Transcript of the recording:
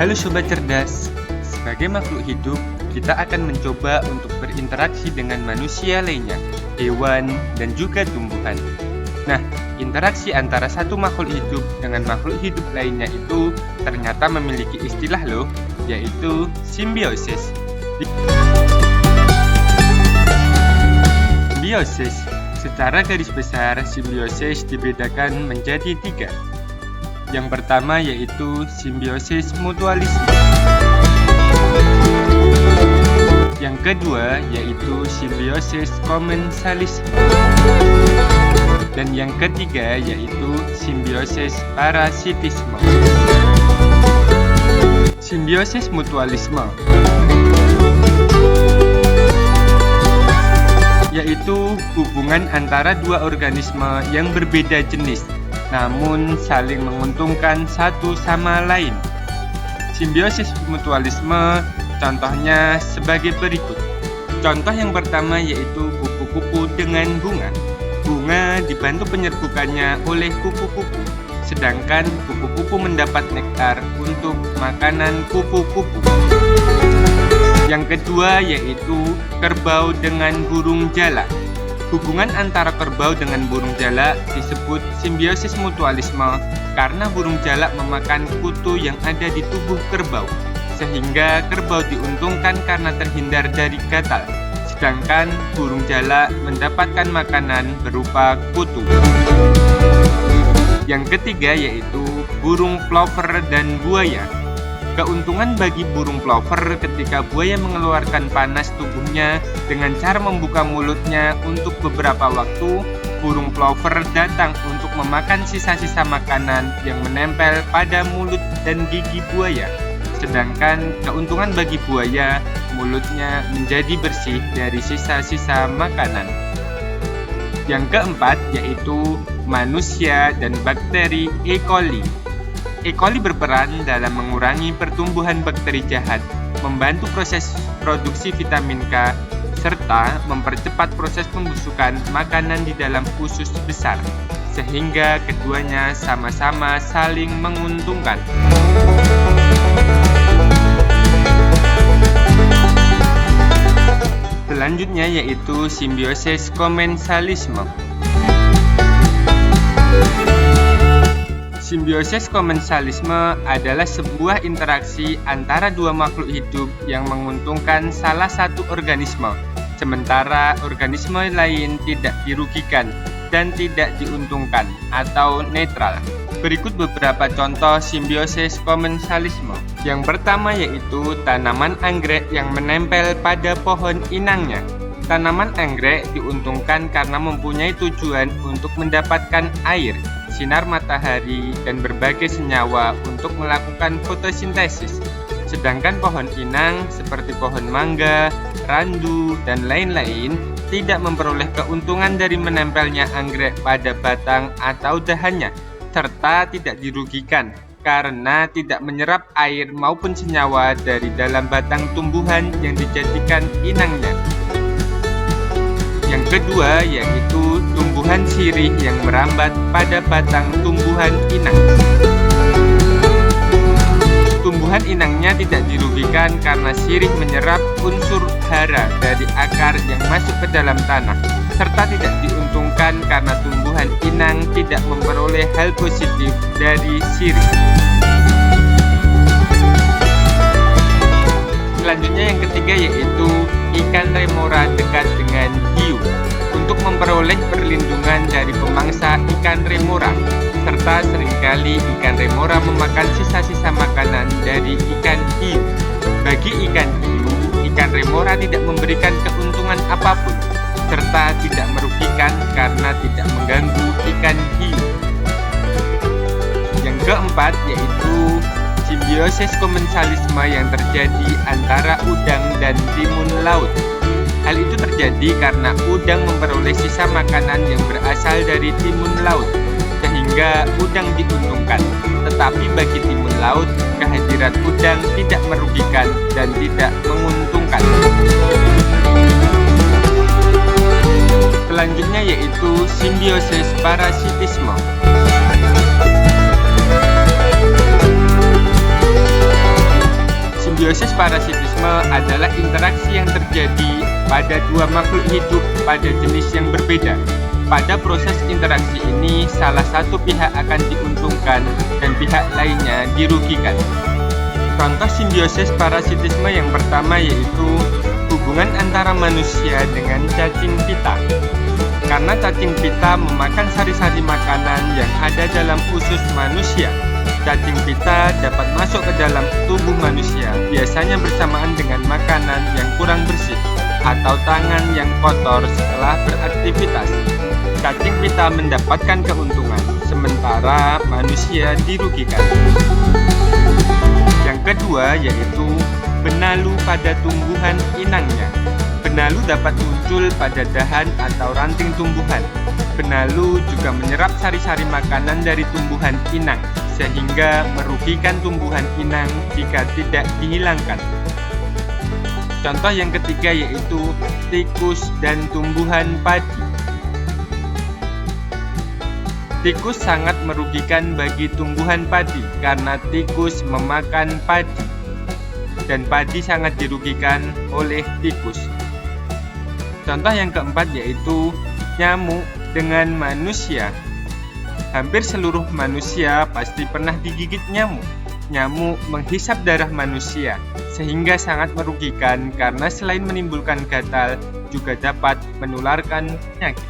Halo Sobat Cerdas, sebagai makhluk hidup, kita akan mencoba untuk berinteraksi dengan manusia lainnya, hewan, dan juga tumbuhan. Nah, interaksi antara satu makhluk hidup dengan makhluk hidup lainnya itu ternyata memiliki istilah loh, yaitu simbiosis. Simbiosis, secara garis besar, simbiosis dibedakan menjadi 3. Yang pertama yaitu simbiosis mutualisme. Yang kedua yaitu simbiosis komensalisme. Dan yang ketiga yaitu simbiosis parasitisme. Simbiosis mutualisme yaitu hubungan antara dua organisme yang berbeda jenis namun saling menguntungkan satu sama lain. Simbiosis mutualisme contohnya sebagai berikut. Contoh yang pertama yaitu kupu-kupu dengan bunga. Bunga dibantu penyerbukannya oleh kupu-kupu, sedangkan kupu-kupu mendapat nektar untuk makanan kupu-kupu. Yang kedua yaitu kerbau dengan burung jalak. Hubungan antara kerbau dengan burung jalak disebut simbiosis mutualisme karena burung jalak memakan kutu yang ada di tubuh kerbau, sehingga kerbau diuntungkan karena terhindar dari gatal, sedangkan burung jalak mendapatkan makanan berupa kutu. Yang ketiga yaitu burung plover dan buaya. Keuntungan bagi burung plover ketika buaya mengeluarkan panas tubuhnya dengan cara membuka mulutnya untuk beberapa waktu, burung plover datang untuk memakan sisa-sisa makanan yang menempel pada mulut dan gigi buaya. Sedangkan keuntungan bagi buaya, mulutnya menjadi bersih dari sisa-sisa makanan. Yang keempat yaitu manusia dan bakteri E. coli. E. coli berperan dalam mengurangi pertumbuhan bakteri jahat, membantu proses produksi vitamin K, serta mempercepat proses pembusukan makanan di dalam usus besar, sehingga keduanya sama-sama saling menguntungkan. Selanjutnya yaitu simbiosis komensalisme. Simbiosis komensalisme adalah sebuah interaksi antara dua makhluk hidup yang menguntungkan salah satu organisme, sementara organisme lain tidak dirugikan dan tidak diuntungkan atau netral. Berikut beberapa contoh simbiosis komensalisme. Yang pertama yaitu tanaman anggrek yang menempel pada pohon inangnya. Tanaman anggrek diuntungkan karena mempunyai tujuan untuk mendapatkan air, sinar matahari, dan berbagai senyawa untuk melakukan fotosintesis. Sedangkan pohon inang seperti pohon mangga, randu, dan lain-lain tidak memperoleh keuntungan dari menempelnya anggrek pada batang atau dahannya, serta tidak dirugikan karena tidak menyerap air maupun senyawa dari dalam batang tumbuhan yang dijadikan inangnya. Yang kedua yaitu tumbuhan sirih yang merambat pada batang tumbuhan inang. Tumbuhan inangnya tidak dirugikan karena sirih menyerap unsur hara dari akar yang masuk ke dalam tanah, serta tidak diuntungkan karena tumbuhan inang tidak memperoleh hal positif dari sirih. Selanjutnya yang ketiga yaitu ikan remora dekat dengan hiu untuk memperoleh perlindungan dari pemangsa ikan remora, serta seringkali ikan remora memakan sisa-sisa makanan dari ikan hiu. Bagi ikan hiu, ikan remora tidak memberikan keuntungan apapun, serta tidak merugikan karena tidak mengganggu ikan hiu. Yang keempat yaitu simbiosis komensalisme yang terjadi antara udang dan timun laut. Hal itu terjadi karena udang memperoleh sisa makanan yang berasal dari timun laut, sehingga udang diuntungkan. Tetapi bagi timun laut, kehadiran udang tidak merugikan dan tidak menguntungkan. Selanjutnya yaitu simbiosis parasitisme. Simbiosis parasitisme adalah interaksi yang terjadi pada dua makhluk hidup pada jenis yang berbeda. Pada proses interaksi ini, salah satu pihak akan diuntungkan dan pihak lainnya dirugikan. Contoh simbiosis parasitisme yang pertama yaitu hubungan antara manusia dengan cacing pita. Karena cacing pita memakan sari-sari makanan yang ada dalam usus manusia, cacing pita dapat masuk ke dalam tubuh manusia, biasanya bersamaan dengan makanan yang kurang bersih atau tangan yang kotor setelah beraktivitas. Cacing pita mendapatkan keuntungan, sementara manusia dirugikan. Yang kedua yaitu benalu pada tumbuhan inangnya. Benalu dapat muncul pada dahan atau ranting tumbuhan. Benalu juga menyerap sari-sari makanan dari tumbuhan inang, sehingga merugikan tumbuhan inang jika tidak dihilangkan. Contoh yang ketiga yaitu tikus dan tumbuhan padi. Tikus sangat merugikan bagi tumbuhan padi karena tikus memakan padi, dan padi sangat dirugikan oleh tikus. Contoh yang keempat yaitu nyamuk dengan manusia. Hampir seluruh manusia pasti pernah digigit nyamuk. Nyamuk menghisap darah manusia, sehingga sangat merugikan karena selain menimbulkan gatal, juga dapat menularkan penyakit.